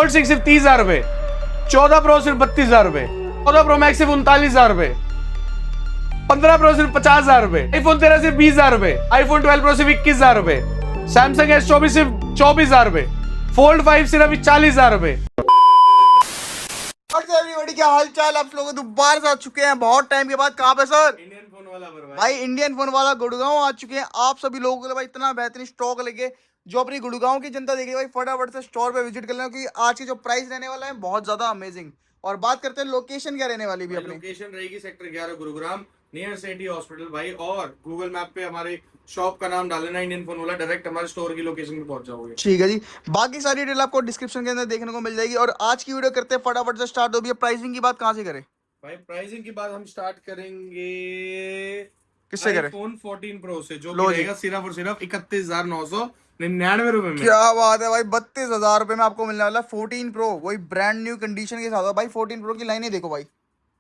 Fold 6 सिर्फ 30,000 रुपए, 14 pro सिर्फ 32,000 रुपए, 14 प्रो मैक्स सिर्फ 39,000 रुपए, 15 प्रो सिर्फ 50,000 रुपए, आईफोन 13 सिर्फ 20,000 रुपए, आईफोन 12 प्रो सिर्फ 21,000 रुपए, सैमसंग S24 सिर्फ 24,000 रुपए, फोल्ड 5 सिर्फ 40,000 रुपए। एवरीबॉडी, क्या हाल चाल? आप लोग दोबारा से आ चुके हैं बहुत टाइम के बाद। कहाँ पे सर? इंडियन फोन वाला भाई इंडियन फोन वाला गुड़गांव आ चुके हैं। आप सभी लोगों के लिए भाई इतना बेहतरीन स्टॉक लेके जो अपनी गुड़गांव की जनता देखेगी भाई, फटाफट से स्टोर पे विजिट कर लेना, क्योंकि आज की जो प्राइस रहने वाला है बहुत ज्यादा अमेजिंग। और बात करते हैं लोकेशन क्या रहने वाली भी अपनी। लोकेशन रहेगी sector 11 Gurugram, near city hospital भाई। और गूगल मैप पे हमारे शॉप का नाम डालना इंडियन फोन वाला, डायरेक्ट हमारे स्टोर की लोकेशन पे पहुंच जाओगे। ठीक है जी, बाकी सारी डिटेल आपको डिस्क्रिप्शन के अंदर देखने को मिल जाएगी। और आज की वीडियो करते हैं फटाफट से स्टार्ट। हो भैया, प्राइसिंग की बात कहाँ से करें? भाई प्राइसिंग की बात हम स्टार्ट करेंगे किससे करें? iPhone 14 प्रो से, जो लो कि जी। रहेगा सिर्फ और सिर्फ 31,999 रुपए में। क्या बात है भाई, 32,000 रुपए में आपको मिलने वाला है 14 प्रो, वही ब्रांड न्यू कंडीशन के साथ। भाई 14 प्रो की लाइनें देखो भाई,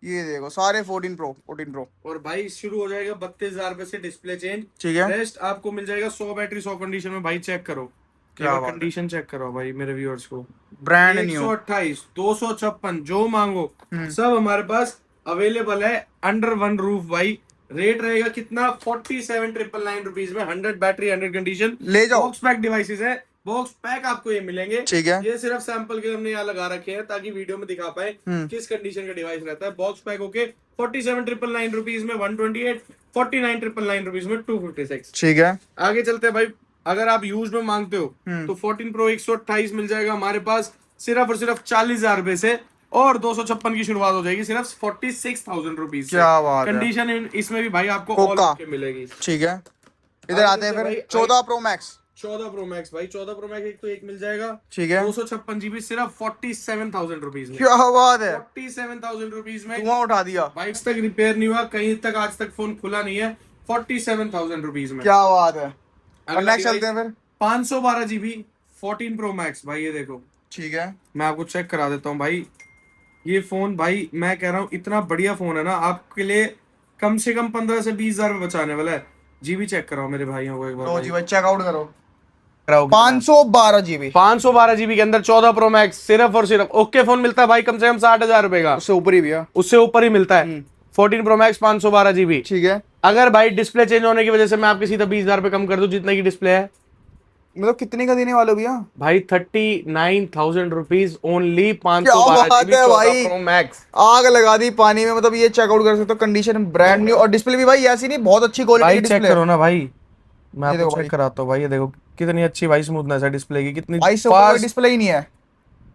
ये देखो सारे 14 प्रो। और भाई शुरू हो जाएगा 32,000 रुपए से डिस्प्ले चेंज। ठीक है, रेस्ट आपको मिल जाएगा 100 बैटरी 100 कंडीशन में। भाई चेक करो, क्या कंडीशन चेक करो भाई मेरे व्यूअर्स को। ब्रांड न्यू 128, 256 जो मांगो सब हमारे पास अवेलेबल है अंडर वन रूफ। भाई रेट रहेगा कितना? 47,999 रुपीज में। 100 बैटरी 100 कंडीशन ले जाओ। बॉक्स पैक डिवाइसेस है, बॉक्स पैक आपको ये मिलेंगे। ठीक है, ये सिर्फ सैंपल के हमने यहाँ लगा रखे हैं ताकि वीडियो में दिखा पाए किस कंडीशन का डिवाइस रहता है। बॉक्स पैक होके 47,999 रुपीज में 128, 49,999 रुपीज में 256। ठीक है, आगे चलते हैं भाई। अगर आप यूज में मांगते हो तो 14 प्रो 128 मिल जाएगा हमारे पास सिर्फ और सिर्फ 40,000 रुपए से। और 256 की शुरुआत हो जाएगी सिर्फ 46,000 रुपीज। क्या बात है। कंडीशन इसमें भी भाई आपको ऑल ओके मिलेगी। ठीक है, इधर आते हैं फिर 14 प्रो मैक्स। 14 प्रो मैक्स भाई, 14 प्रो मैक्स एक तो एक मिल जाएगा। ठीक है, 256 जीबी सिर्फ 47,000 रुपीज में। क्या बात है, 47,000 रुपीज में धुआं उठा दिया। भाई तक रिपेयर नहीं हुआ, कहीं तक आज तक फोन खुला नहीं है। 47,000 रुपीज में, क्या बात है। और नेक्स्ट चलते हैं फिर 512 जीबी 14 प्रो मैक्स। भाई ये देखो, ठीक है, मैं आपको चेक करा देता हूँ भाई। ये फोन भाई मैं कह रहा हूँ इतना बढ़िया फोन है ना, आपके लिए कम से कम 15 से 20,000 रुपए बचाने वाला है। जीबी चेक कराओ मेरे भाइयों को एक बार। लो जी भाई, चेकआउट करो। 512 जीबी, 512 जीबी के अंदर 14 प्रो मैक्स सिर्फ और सिर्फ ओके फोन मिलता है भाई, कम से कम 60,000 रुपए का। उससे ऊपर ही भी है, उससे ऊपर ही मिलता है। 14 प्रो मैक्स 512 जीबी। ठीक है। अगर भाई डिस्प्ले चेंज होने की वजह से मैं आपके सीधा 20,000 रुपए कम कर दूं जितने की डिस्प्ले है, मतलब कितने का देने वाले हो भैया? भाई 39,000 रुपीज ओनली। क्या बात है भाई, प्रो मैक्स आग लगा दी पानी में। मतलब ये चेकआउट कर सकते हो, कंडीशन ब्रांड न्यू। और डिस्प्ले भी भाई ऐसी नहीं, बहुत अच्छी क्वालिटी भाई की चेक डिस्प्ले करो ना भाई, मैं ये आपको देखो चेक कराता हूँ भाई। ये देखो कितनी अच्छी भाई स्मूथनेस है डिस्प्ले की, कितनी भाई से फास्ट डिस्प्ले ही नहीं है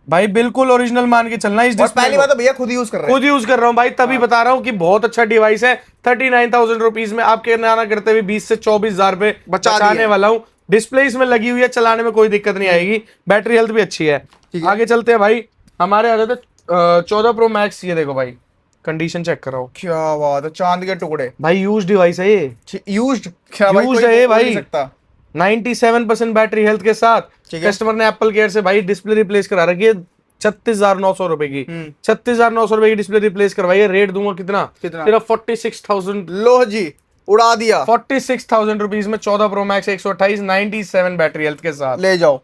भाई, बिल्कुल ओरिजिनल मान के चलना इस और डिस्प्ले पहली को। बात तो भैया खुद यूज कर रहे हैं। खुद यूज कर रहा हूँ भाई, तभी बता रहा हूँ कि बहुत अच्छा डिवाइस है। 39,000 रुपीज में आपके नाना करते हुए 20 से 24,000 रुपए बचाने वाला हूँ। डिस्प्ले इसमें लगी हुई है, चलाने में कोई दिक्कत नहीं आएगी, बैटरी हेल्थ भी अच्छी है। आगे चलते हैं भाई, हमारे आ जाते 14 प्रो मैक्स। ये देखो भाई कंडीशन चेक कराओ, क्या बात है, चांद के टुकड़े। भाई यूज डिवाइस है ये, यूज्ड क्या भाई, यूज्ड कोई है ये बोल नहीं भाई। सकता। 97% बैटरी हेल्थ के साथ ठीक है। कस्टमर ने एप्पल केयर से भाई डिस्प्ले रिप्लेस करा रखी है 36,900 रुपए की। 36,900 रुपए की डिस्प्ले रिप्लेस करवाइए। रेट दूंगा कितना? सिर्फ 46,000। लो जी, उड़ा दिया। 46,000 रुपीज में 14 प्रो मैक्स 128, 97 बैटरी हेल्थ के साथ। ले जाओ।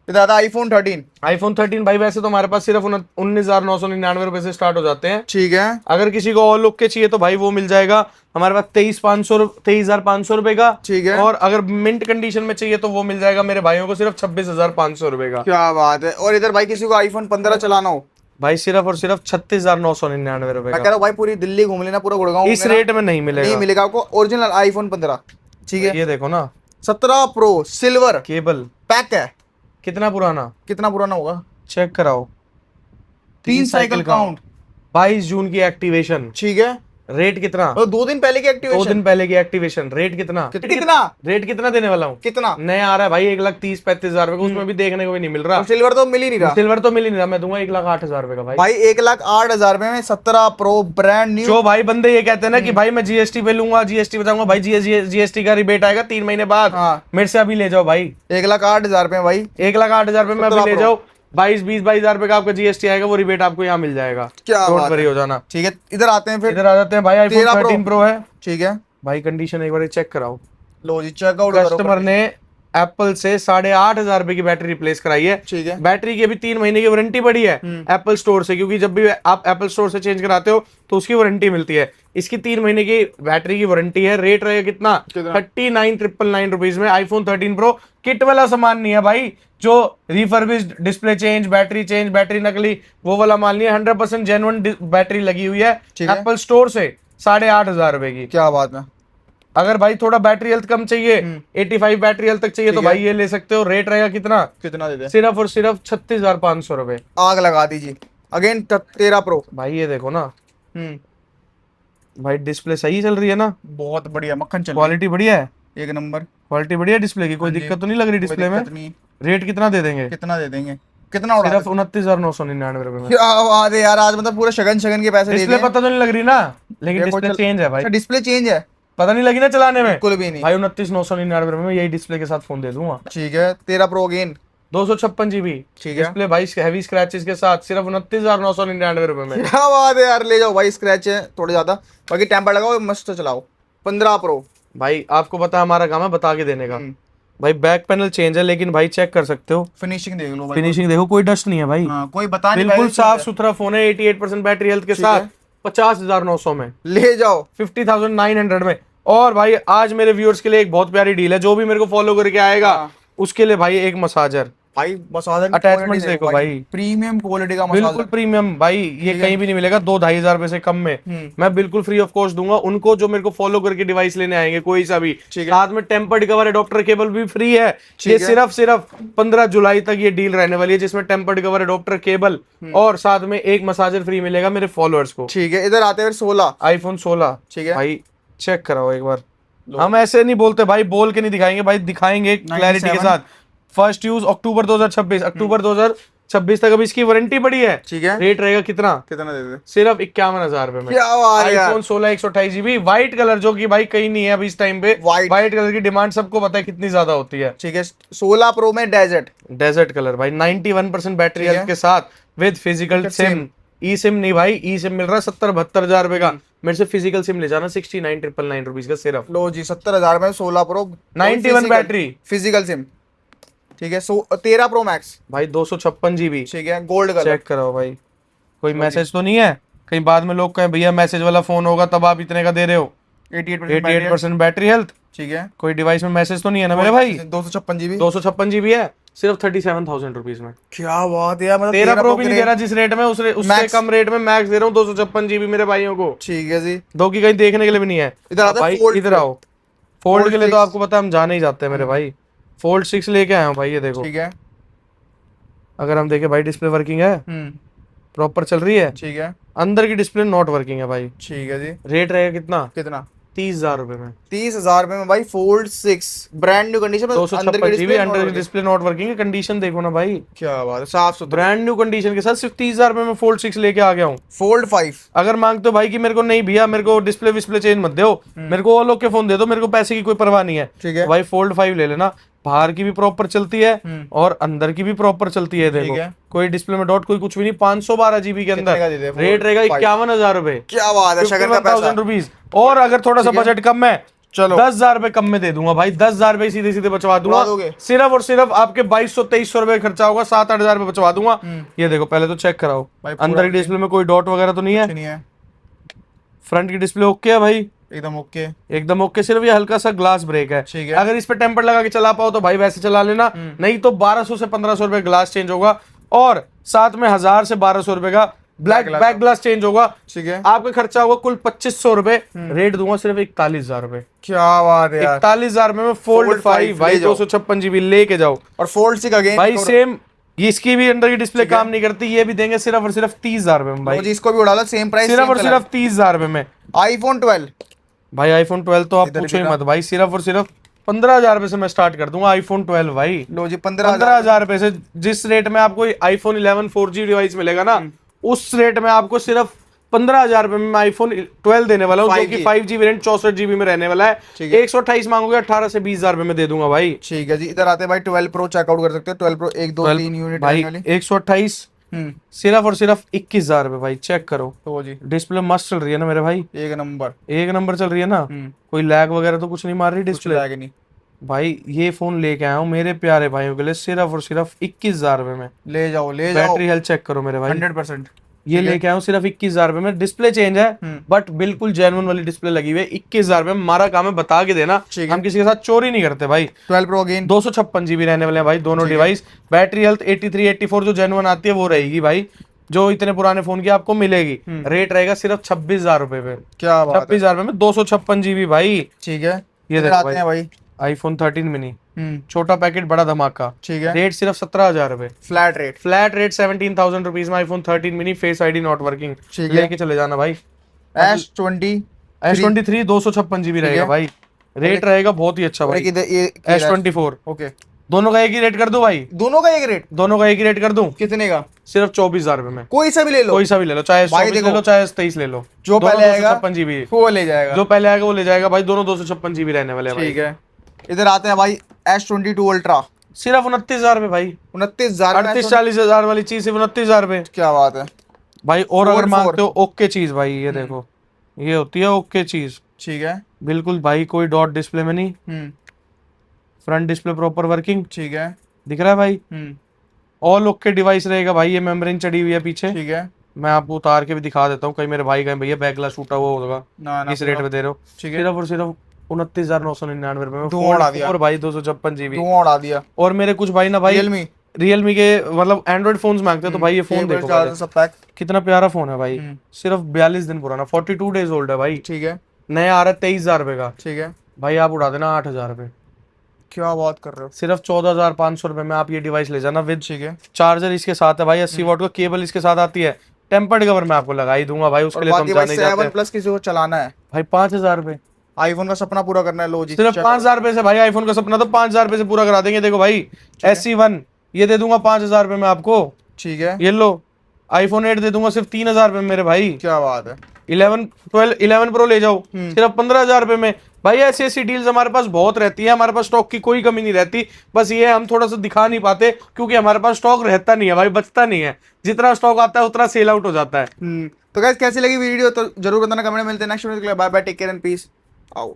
इधर आता आईफोन 13। आईफोन 13 भाई वैसे तो हमारे पास सिर्फ 19,999 रुपए से स्टार्ट हो जाते हैं। ठीक है, अगर किसी को और लुक के चाहिए तो भाई वो मिल जाएगा हमारे पास 23,500 रुपए का। ठीक है। और अगर मिंट कंडीशन में चाहिए तो वो मिल जाएगा मेरे भाइयों को सिर्फ 26,500 रुपए का। क्या बात है। और इधर भाई किसी को आईफोन 15 चलाना हो, भाई सिर्फ और सिर्फ 36,999 रुपए मैं का। कह रहा हूँ भाई पूरी दिल्ली घूम लेना, पूरा गुड़गांव इस रेट में नहीं मिलेगा, नहीं मिलेगा आपको ओरिजिनल आईफोन 15। ठीक है, ये देखो ना, 17 प्रो सिल्वर केबल पैक है। कितना पुराना, कितना पुराना होगा? चेक कराओ। 3 साइकिल काउंट, 22 जून की एक्टिवेशन। ठीक है। रेट कितना? और 2 दिन पहले की 2 एक्टिवेशन। दिन पहले की एक्टिवेशन। रेट कितना? कितना रेट कितना देने वाला हूँ? कितना नया आ रहा है भाई 1,30,35,000 रुपए का, उसमें भी देखने को भी नहीं मिल रहा। सिल्वर तो मिल ही नहीं रहा। सिल्वर तो मिल ही नहीं रहा, मैं दूंगा 1,08,000 रुपए का भाई। भाई 1,08,000 रुपए में 17 प्रो ब्रांड न्यू। जो भाई बंदे ये कहते हैं ना कि भाई मैं जीएसटी पे लूंगा, जीएसटी बचाऊंगा, भाई जीएसटी का रिबेट आएगा 3 महीने बाद। हाँ। मेरे से अभी ले जाओ भाई 1,08,000 रुपए भाई, 1,08,000 रुपए में अभी ले जाओ। 22,000 रुपए का आपका जीएसटी आएगा, वो रिबेट आपको यहाँ मिल जाएगा। क्या डोंट वरी हो जाना। ठीक है, इधर आते हैं फिर। इधर आ जाते हैं भाई, आईफोन 13 प्रो है। ठीक है भाई कंडीशन एक बार चेक कराओ। लो जी, चेकआउट कस्टमर ने एप्पल से 8,500 रुपए की बैटरी रिप्लेस कराई है। ठीक है। बैटरी की अभी 3 महीने की वारंटी पड़ी है एप्पल स्टोर से, क्योंकि जब भी आप एप्पल स्टोर से चेंज कराते हो तो उसकी वारंटी मिलती है। इसकी 3 महीने की बैटरी की वारंटी है। रेट रहेगा कितना? 39,999 रुपीज में आईफोन 13 प्रो। किट वाला सामान नहीं है भाई, जो रिफर्बिश्ड डिस्प्ले चेंज, बैटरी नकली, वो वाला माल नहीं है। 100% जेन्युइन बैटरी लगी हुई है एप्पल स्टोर से 8,500 रुपए की। क्या बात है। अगर भाई थोड़ा बैटरी हेल्थ कम चाहिए, 85 बैटरी हेल्थ तक चाहिए, तो भाई ये ले सकते हो। रेट रहेगा कितना? कितना दे दे? सिर्फ और सिर्फ 36,500 रुपए। आग लगा दीजिए। Again 13 pro. भाई ये देखो ना भाई, डिस्प्ले सही चल रही है ना? बहुत बढ़िया मक्खन चल रही क्वालिटी बढ़िया है, है। एक नंबर क्वालिटी बढ़िया डिस्प्ले की, कोई दिक्कत तो नहीं लग रही डिस्प्ले में? नहीं। रेट कितना दे देंगे? कितना दे देंगे? कितना उड़ा? सिर्फ 29,999 रुपए में। क्या बात है यार, आज मतलब पूरा शगन शगन के पैसे दे डिस्प्ले दिए। पता तो नहीं लग रही ना, लेकिन डिस्प्ले चेंज है भाई। अच्छा डिस्प्ले चेंज है, पता नहीं लगी ना चलाने में? बिल्कुल भी नहीं भाई 29,999 रुपए में यही डिस्प्ले के साथ फोन दे दूंगा। ठीक है। 13 प्रो अगेन 256 जीबी ठीक है। डिस्प्ले भाई, हैवी स्क्रैचेस के साथ सिर्फ 29,999 रुपए में। क्या बात है यार, ले जाओ भाई। स्क्रैच है थोड़े ज्यादा, बाकी टेम्पर लगाओ, मस्त चलाओ। 15 प्रो भाई आपको पता है हमारा काम है बता के देने का। भाई बैक पैनल चेंज है, लेकिन भाई चेक कर सकते हो, फिनिशिंग देख लो भाई। फिनिशिंग देखो, कोई डस्ट नहीं है भाई। हाँ, कोई बता नहीं बिल्कुल पाएगा। साफ सुथरा फोन है। 88% बैटरी हेल्थ के साथ 50,900 में ले जाओ 50,900 में। और भाई आज मेरे व्यूअर्स के लिए एक बहुत प्यारी डील है। जो भी मेरे को फॉलो करके आएगा उसके लिए भाई एक मसाजर भाई। मसाजर अटैचमेंट देखो भाई, प्रीमियम क्वालिटी का मसाजर, बिल्कुल प्रीमियम भाई। ये कहीं भी नहीं मिलेगा 2-2,500 रुपए से कम में। मैं बिल्कुल फ्री ऑफ कॉस्ट दूंगा उनको जो मेरे को फॉलो करके डिवाइस लेने आएंगे, कोई सा भी। साथ में टेम्पर्ड कवर एडॉप्टर केबल भी फ्री है। ये सिर्फ 15 जुलाई तक ये डील रहने वाली है, जिसमें टेम्पर्ड कवर एडॉप्टर केबल और साथ में एक मसाजर फ्री मिलेगा मेरे फॉलोअर्स को। ठीक है। इधर आते हैं 16 आईफोन 16। ठीक है भाई चेक कराओ एक बार। हम ऐसे नहीं बोलते भाई, बोल के नहीं दिखाएंगे भाई, दिखाएंगे क्लैरिटी के साथ। फर्स्ट यूज अक्टूबर 2026, अक्टूबर 2026 तक अभी इसकी वारंटी पड़ी है। ठीक है। रेट रहेगा कितना? कितना दे दे? सिर्फ 51,000 रुपए में। क्या बात है यार। आईफोन 16 128 जीबी व्हाइट कलर, जो कि भाई कहीं नहीं है अभी इस टाइम पे। व्हाइट कलर की डिमांड सबको पता है कितनी ज्यादा होती है। ठीक है। 16 प्रो में डेजर्ट कलर भाई, 91% बैटरी हेल्थ के साथ with physical SIM. E SIM नहीं भाई, ई सिम मिल रहा है 70-72 हजार रुपए का। मेरे से फिजिकल सिम ले जाना 69,999 रुपीज का सिर्फ। लो जी 70,000 में 16 प्रो 91 बैटरी फिजिकल सिम। ठीक है। 13 प्रो मैक्स भाई 256 जीबी। ठीक है। Gold colour. चेक कराओ भाई, कोई मैसेज तो नहीं है? कहीं बाद में लोग कहें भैया मैसेज वाला फोन होगा तब आप इतने का दे रहे हो। 88% बैटरी हेल्थ। ठीक है। कोई डिवाइस में मैसेज तो नहीं है ना मेरे भाई? 256 जीबी 256 जीबी है सिर्फ 37,000 रुपीज में। क्या बात है यार, मतलब 13 प्रो भी नहीं दे रहा जिस रेट में, उससे कम रेट में मैक्स दे रहा हूँ 256 जीबी मेरे भाइयों को। ठीक है जी। दो की कहीं देखने के लिए भी नहीं है। इधर आओ। फोल्ड के लिए तो आपको पता है हम जाने ही जाते हैं मेरे भाई। फोल्ड 6 लेके आया हूँ भाई, ये देखो। ठीक है। अगर हम देखें भाई, डिस्प्ले वर्किंग है, प्रॉपर चल रही है। ठीक है। अंदर की डिस्प्ले नॉट वर्किंग है भाई। ठीक है जी। रेट रहेगा कितना? कितना? 30,000 रुपए में। 30,000 रुपए में भाई फोल्ड 6 ब्रांड न्यू कंडीशन में। 256 जीबी अंदर डिस्प्ले नॉट वर्किंग है। कंडीशन देखो ना भाई, क्या बात है, साफ सुथरा ब्रांड न्यू कंडीशन के साथ सिर्फ 30,000 रुपए में फोल्ड 6 लेके आ गया हूँ। फोल्ड 5 अगर मांगते हो भाई कि मेरे को नहीं भैया मेरे को डिस्प्ले चेंज मत दो, मेरे को और लोग के फोन दे दो, मेरे को पैसे की कोई परवाह नहीं है, ठीक है भाई फोल्ड 5 ले लेना। बाहर की भी प्रॉपर चलती है और अंदर की भी प्रॉपर चलती है। देखो कोई डिस्प्ले में डॉट कोई कुछ भी नहीं। 512 जीबी के अंदर रेट रहेगा 51,000 रुपए। क्या बात है, शगन का पैसा रुपीज। और अगर थोड़ा सा बजट कम है, चलो 10,000 रुपए कम में दे दूंगा भाई। 10,000 रुपए सीधे सीधे बचवा दूंगा। सिर्फ और सिर्फ आपके 2,200-2,300 रुपए खर्चा होगा, 7-8 रुपए बचवा दूंगा। ये देखो पहले तो चेक कराओ, अंदर की डिस्प्ले में कोई डॉट वगैरह तो नहीं है। फ्रंट की डिस्प्ले ओके है भाई, एकदम ओके, एकदम ओके। सिर्फ ये हल्का सा ग्लास ब्रेक है। ठीक है। अगर इस पे टेम्पर लगा के चला पाओ तो भाई वैसे चला लेना, नहीं तो 1200 से 1500 रुपए ग्लास चेंज होगा और साथ में 1000 से 1200 रुपए का ब्लैक बैक ग्लास चेंज होगा। ठीक है। आपका खर्चा होगा कुल 2,500 रुपए। रेट दूंगा सिर्फ 41,000 रुपए। क्या बात है, 41,000 में फोल्ड 5 भाई 256 जीबी लेके जाओ। और फोल्ड 6 अगेन भाई सेम, इसकी भी अंदर की डिस्प्ले काम नहीं करती, ये भी देंगे सिर्फ और सिर्फ 30,000 रुपए में भाई। इसको भी उड़ा लो, सेम प्राइस, सिर्फ और सिर्फ 30,000 रुपए में। आईफोन 12 भाई, आईफोन 12 तो आप पूछो ही मत भाई, सिर्फ और सिर्फ 15,000 रुपए से मैं स्टार्ट कर दूंगा आईफोन 12 भाई। लो जी 15,000 रुपए से जिस रेट में आपको आईफोन 11 4G डिवाइस मिलेगा ना, उस रेट में आपको सिर्फ 15,000 रुपए में आईफोन 12 देने वाला हूँ, जो कि 5G वेरिएंट 64 GB में रहने वाला है। 128 मांगोगे 18 से 20,000 रुपए में दे दूंगा भाई। ठीक है जी। इधर आते हैं भाई 12 प्रो चेकआउट कर सकते हो। 12 प्रो 1 2 3 यूनिट भाई 128 सिर्फ और सिर्फ 21,000 रुपए भाई। चेक करो तो जी, डिस्प्ले मस्त चल रही है ना मेरे भाई, एक नंबर चल रही है ना। कोई लैग वगैरह तो कुछ नहीं मार रही डिस्प्ले, लैग नहीं। भाई ये फोन लेके आया हूँ मेरे प्यारे भाइयों के लिए सिर्फ और सिर्फ 21,000 रुपए में। ले जाओ ले जाओ, बैटरी हेल्थ चेक करो मेरे भाई, 100%। ये लेके आया हूँ सिर्फ 21,000 रुपए में। डिस्प्ले चेंज है बट बिल्कुल जेन्युइन वाली डिस्प्ले लगी हुई है। 21,000 रुपए में हमारा काम है बता के देना, ठीक है। हम किसी के साथ चोरी नहीं करते भाई। 12 प्रो अगेन 256 GB रहने वाले हैं भाई दोनों डिवाइस। बैटरी हेल्थ 83 84 जो जेन्युइन आती है वो रहेगी भाई, जो इतने पुराने फोन की आपको मिलेगी। रेट रहेगा सिर्फ 26,000 रुपए पे। क्या बात है, 26,000 रुपए में 256 GB भाई। ठीक है। ये इधर देखो आते हैं भाई, आईफोन 13 मिनी, छोटा पैकेट बड़ा धमाका। ठीक है। रेट सिर्फ 17,000 रुपए, flat rate, flat rate 17,000 rupees में iPhone 13 mini, face ID not working. ठीक है। लेके चले जाना भाई। S20 S23 256 GB रहेगा भाई। रेट रहेगा बहुत ही अच्छा भाई। ये S24 ओके, दोनों का एक ही रेट कर दूं भाई, दोनों का एक रेट, दोनों का एक ही रेट कर दूं कितने का? सिर्फ 24,000 रुपए में। कोई सा भी ले लो, कोई सा भी ले लो, चाहे भाई 24 देखो, ले लो चाहे 23 ले लो, जो दोनों पहले आएगा 256 GB, वो ले जाएगा। जो पहले आएगा वो ले जाएगा भाई। दोनों 256 GB रहने वाले हैं भाई। ठीक है। इधर आते हैं भाई, S22 अल्ट्रा सिर्फ 29,000 रुपए भाई। 29,000 38-40,000 वाली चीज सिर्फ 29,000 रुपए क्या बात है भाई। और अगर 4 मांगते हो ओके चीज भाई, ये देखो ये होती है ओके चीज, ठीक है। बिल्कुल भाई कोई डॉट डिस्प्ले में नहीं, फ्रंट डिस्प्ले प्रॉपर वर्किंग, ठीक है। दिख रहा है भाई। ऑल ओके डिवाइस रहेगा भाई। ये मेम्ब्रेन चढ़ी हुई है पीछे, ठीक है। मैं आपको उतार के भी दिखा देता हूँ, कहीं मेरे भाई कहीं भैया बैक ग्लास टूटा हुआ होगा, ना ना इस रेट पे दे रहे हो। ठीक है। सिर्फ और सिर्फ 29,999 रुपए में धुआं उड़ा दिया। और भाई 256 GB। धुआं उड़ा दिया। और मेरे कुछ भाई ना भाई रियलमी के मतलब एंड्रॉइड फोन्स मांगते हैं, तो भाई ये फोन देखो पहले। सब पैक, कितना प्यारा फोन है भाई। सिर्फ 42 दिन पुराना, 42 डेज ओल्ड है भाई। ठीक है। नया आ रहा है 23,000 रुपए का। ठीक है। भाई आप उड़ा देना 8,000 रुपए। क्या बात कर रहे हो, सिर्फ 14,500 रुपए में आप ये डिवाइस ले जाना विद ठीक है। चार्जर इसके साथ है भाई, 80 वॉट का केबल इसके साथ आती है। टेम्पर्ड कवर मैं आपको लगा ही दूंगा भाई, उसके लिए तो हम जाने ही जाते हैं। प्लस किसी को चलाना है भाई 5,000 रुपए, आईफोन का सपना पूरा करना है, लो जी सिर्फ 5,000 रुपए से भाई। आईफोन का सपना तो 5,000 रुपए से पूरा करा देंगे। देखो भाई SE1 ये दे दूंगा 5,000 रुपए में आपको, ठीक है। ये लो। आईफोन 8 दे दूंगा सिर्फ 3,000 रुपए में मेरे भाई। क्या बात है। 11 प्रो ले जाओ सिर्फ 15,000 रुपए में। भाई ऐसी ऐसी डील्स हमारे पास बहुत रहती है, हमारे पास स्टॉक की कोई कमी नहीं रहती। बस ये हम थोड़ा सा दिखा नहीं पाते क्योंकि हमारे पास स्टॉक रहता नहीं है भाई, बचता नहीं है। जितना स्टॉक आता है उतना सेल आउट हो जाता है। तो गाइस कैसी लगी वीडियो तो जरूर बताना कमेंट में। मिलते हैं नेक्स्ट वीडियो के लिए। Bye bye, take care and peace out.